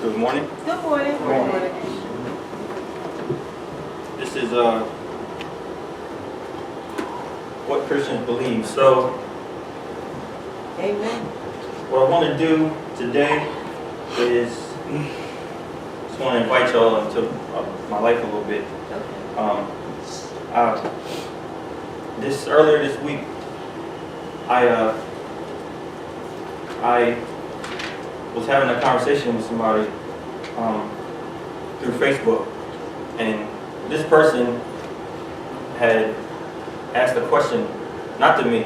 Good morning. Good morning. Good morning. This is what Christians believe. So, Amen. what I want to do today is just want to invite y'all into my life a little bit. Okay. Earlier this week, I was having a conversation with somebody through Facebook, and this person had asked a question, not to me,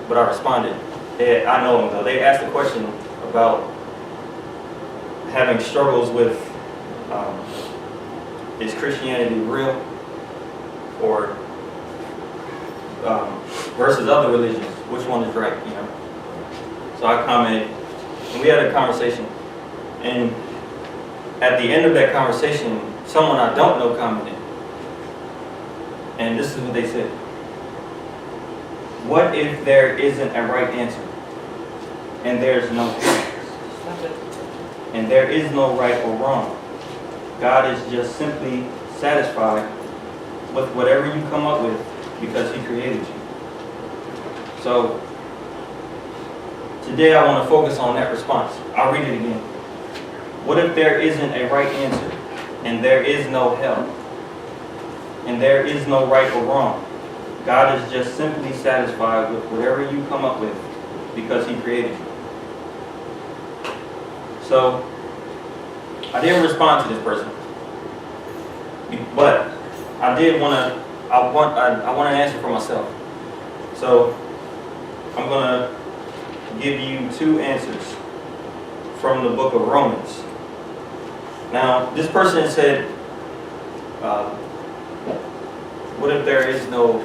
but I responded. I know them though. They asked a question about having struggles with is Christianity real or versus other religions, which one is right, you know? So I commented, and we had a conversation, and at the end of that conversation, someone I don't know commented, and this is what they said: what if there isn't a right answer, and there's no and there is no right or wrong? God is just simply satisfied with whatever you come up with because He created you. So today I want to focus on that response. I'll read it again. What if there isn't a right answer, and there is no hell, and there is no right or wrong? God is just simply satisfied with whatever you come up with because He created you. So I didn't respond to this person, but I did want to. I want an answer for myself. So I'm going to give you two answers from the book of Romans. Now, this person said, what if there is no,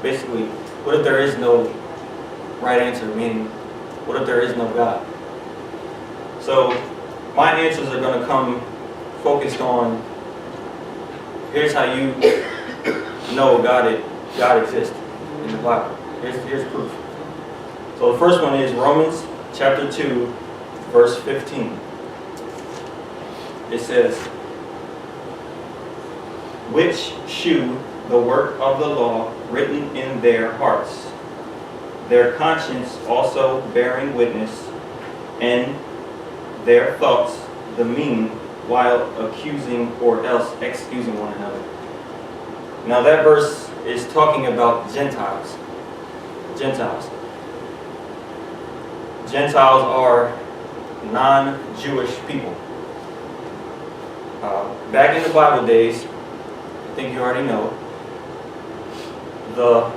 basically, what if there is no right answer, meaning, what if there is no God? So my answers are going to come focused on, here's how you know God exists in the Bible. Here's proof. So the first one is Romans chapter 2, verse 15. It says, which shew the work of the law written in their hearts, their conscience also bearing witness, and their thoughts the mean, while accusing or else excusing one another. Now that verse is talking about Gentiles. Gentiles are non-Jewish people. Back in the Bible days, I think you already know, the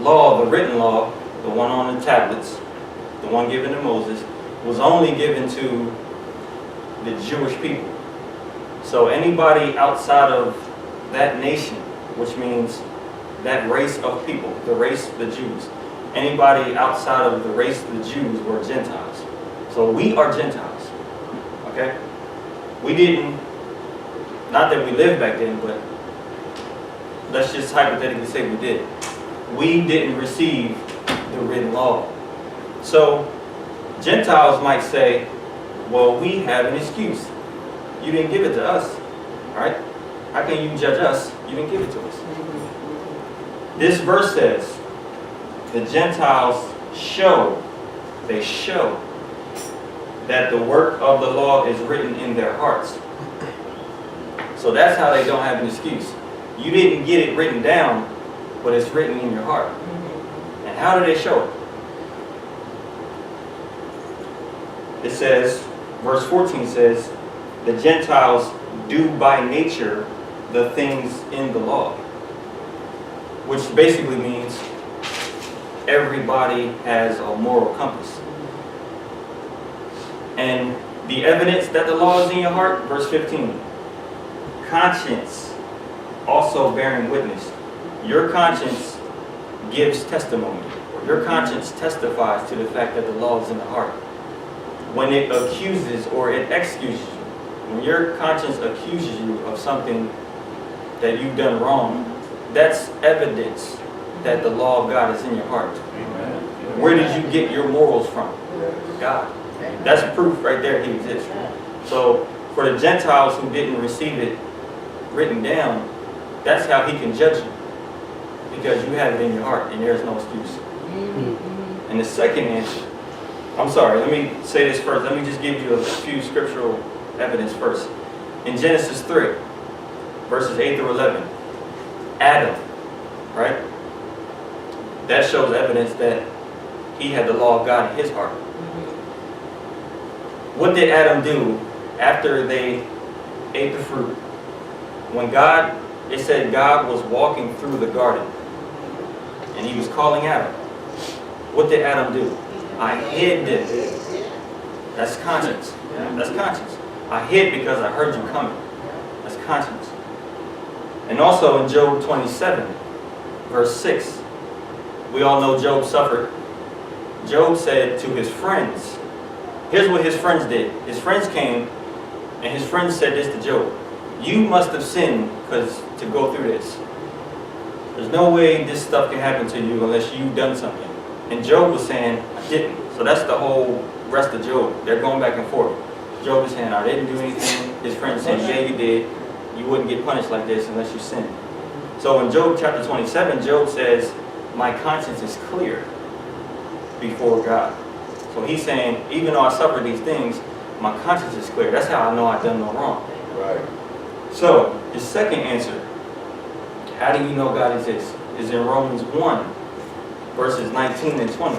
law, the written law, the one on the tablets, the one given to Moses, was only given to the Jewish people. So anybody outside of that nation, which means that race of people, the race of the Jews, anybody outside of the race of the Jews were Gentiles. So we are Gentiles, okay? We didn't, not that we lived back then, but let's just hypothetically say we did. We didn't receive the written law. So Gentiles might say, well, we have an excuse. You didn't give it to us, all right? How can you judge us? You didn't give it to us. This verse says, the Gentiles show that the work of the law is written in their hearts. So that's how they don't have an excuse. You didn't get it written down, but it's written in your heart. And how do they show it? It says, verse 14 says, the Gentiles do by nature the things in the law. Which basically means everybody has a moral compass. And the evidence that the law is in your heart, verse 15, conscience also bearing witness. Your conscience gives testimony, or your conscience testifies to the fact that the law is in the heart. When it accuses or it excuses you, when your conscience accuses you of something that you've done wrong, that's evidence that the law of God is in your heart. Amen. Where did you get your morals from? God. That's proof right there He exists. So for the Gentiles who didn't receive it written down, that's how he can judge you. Because you have it in your heart and there's no excuse. And the second answer, I'm sorry, let me say this first. Let me just give you a few scriptural evidence first. In Genesis 3, verses 8 through 11, Adam, right? That shows evidence that he had the law of God in his heart. What did Adam do after they ate the fruit? When God, it said God was walking through the garden and he was calling Adam. What did Adam do? I hid it. That's conscience. That's conscience. I hid because I heard you coming. That's conscience. And also in Job 27, verse 6, we all know Job suffered. Job said to his friends, here's what his friends did. His friends came and his friends said this to Job. You must have sinned because to go through this. There's no way this stuff can happen to you unless you've done something. And Job was saying, I didn't. So that's the whole rest of Job. They're going back and forth. Job is saying, I didn't do anything. His friend saying, yeah, you did. You wouldn't get punished like this unless you sinned. So in Job chapter 27, Job says, my conscience is clear before God. So he's saying, even though I suffer these things, my conscience is clear. That's how I know I've done no wrong. Right. So the second answer, how do you know God exists, is in Romans 1, verses 19 and 20.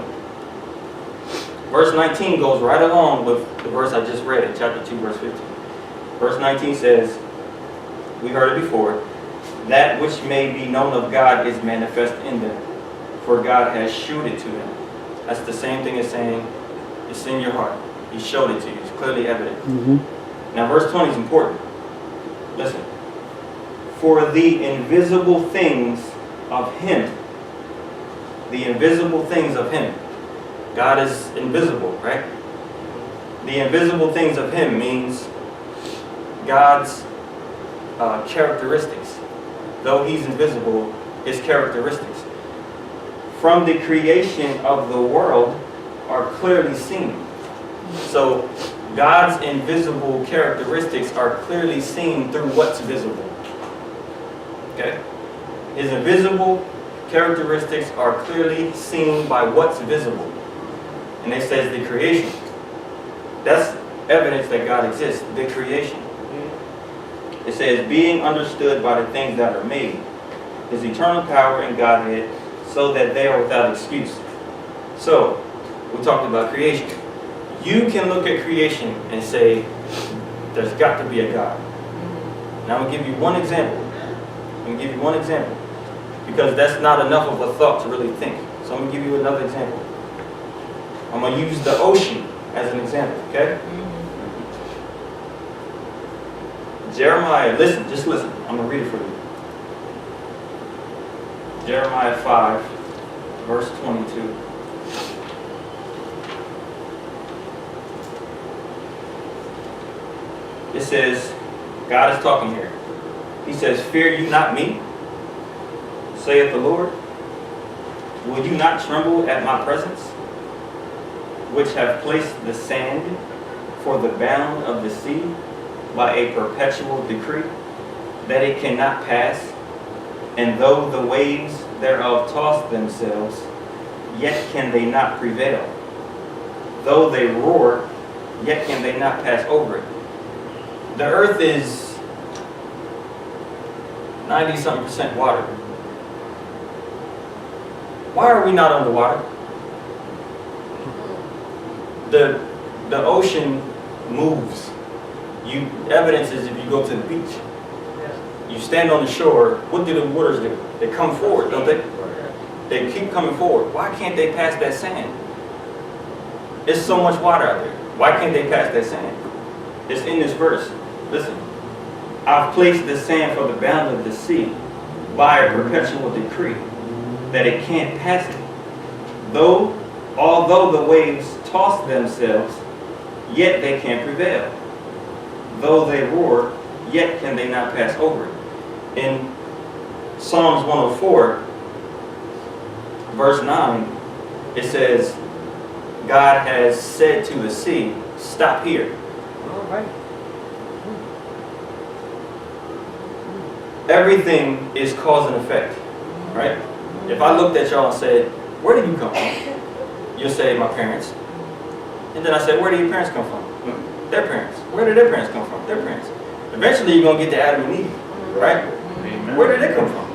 Verse 19 goes right along with the verse I just read in chapter 2, verse 15. Verse 19 says, we heard it before, that which may be known of God is manifest in them, for God has shewed it to them. That's the same thing as saying, it's in your heart. He showed it to you. It's clearly evident. Now verse 20 is important. Listen. For the invisible things of Him. The invisible things of Him. God is invisible, right? The invisible things of Him means God's characteristics. Though He's invisible, His characteristics. From the creation of the world are clearly seen. So God's invisible characteristics are clearly seen through what's visible. Okay? His invisible characteristics are clearly seen by what's visible. And it says the creation. That's evidence that God exists, the creation. It says being understood by the things that are made. His eternal power and Godhead, so that they are without excuse. So, we talked about creation. You can look at creation and say, there's got to be a God. Now I'm going to give you one example. Because that's not enough of a thought to really think. So I'm going to give you another example. I'm going to use the ocean as an example, okay? Jeremiah, listen, just listen. I'm going to read it for you. Jeremiah 5, verse 22. It says, God is talking here. He says, fear you not me, saith the Lord. Will you not tremble at my presence, which have placed the sand for the bound of the sea by a perpetual decree, that it cannot pass? And though the waves thereof toss themselves, yet can they not prevail. Though they roar, yet can they not pass over it. The earth is 90-something% water. Why are we not underwater? The ocean moves. Evidence is if you go to the beach. You stand on the shore, what do the waters do? They come forward, don't they? They keep coming forward. Why can't they pass that sand? There's so much water out there. Why can't they pass that sand? It's in this verse. Listen. I've placed the sand for the bound of the sea by a perpetual decree, that it can't pass it. Although the waves toss themselves, yet they can't prevail. Though they roar, yet can they not pass over it. In Psalms 104, verse 9, it says, God has said to the sea, stop here. All right. everything is cause and effect, right? If I looked at y'all and said, where did you come from? You'll say, my parents. And then I said, where did your parents come from? Their parents. Where did their parents come from? Their parents. Eventually you're going to get to Adam and Eve, right? Amen. Where did they come from?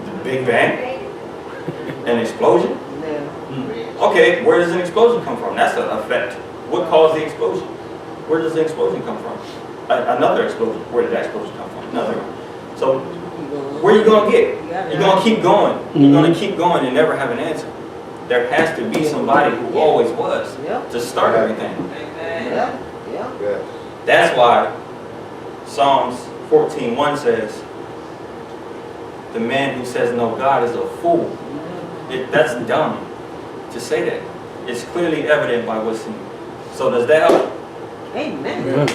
The Big Bang? An explosion? Okay, where does an explosion come from? That's an effect. What caused the explosion? Where does the explosion come from? Another explosion. Where did that explosion come from? Another one. So, where are you going to get? You're going to keep going. You're going to keep going and never have an answer. There has to be somebody who always was to start everything. That's why Psalms 14:1 says, the man who says no God is a fool. That's dumb to say that. It's clearly evident by what's seen. So does that help? Amen.